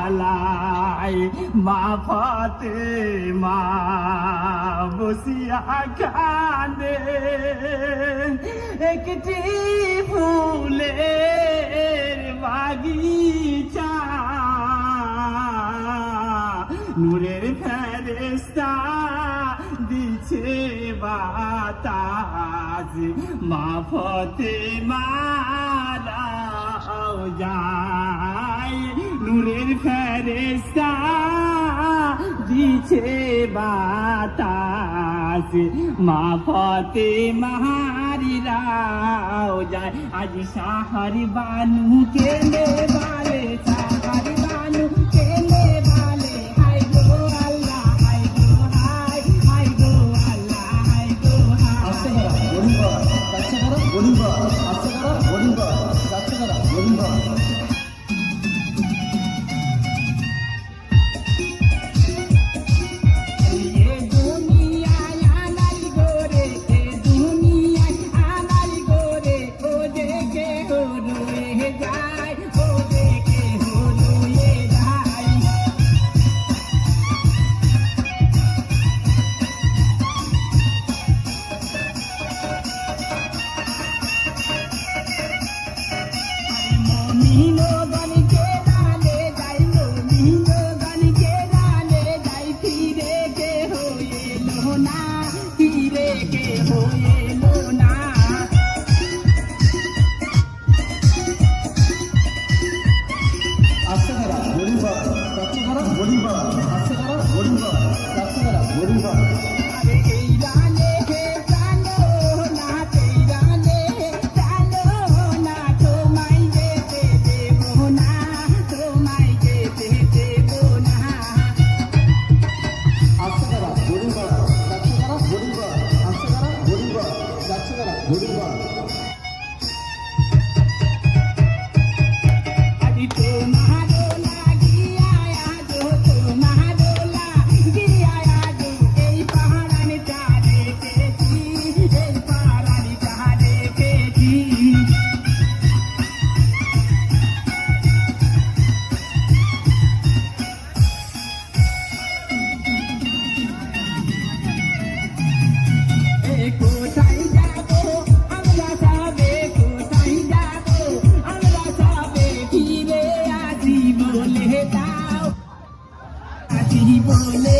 ডালায় মা ফাতেমা বসিয়া কাঁদে একটি ফুলের বাগিচা নূরের ফেরেশতা দিছে বাতাস মা ফাতেমার রওজায় নূরের ফেরেশতা দিছে বাতাস মা ফাতেমার রওজায় আজ শাহর বানু কেনে বালে শাহর বানু কেনে বালে হায় গো আল্লাহ হায় গো হায় হায় গো আল্লাহ হায় গো হায় আস্তে করা গরিবা যাচ্ছে করা গরিবা আস্তে করা গরিবা যাচ্ছে করা গরিবা বলে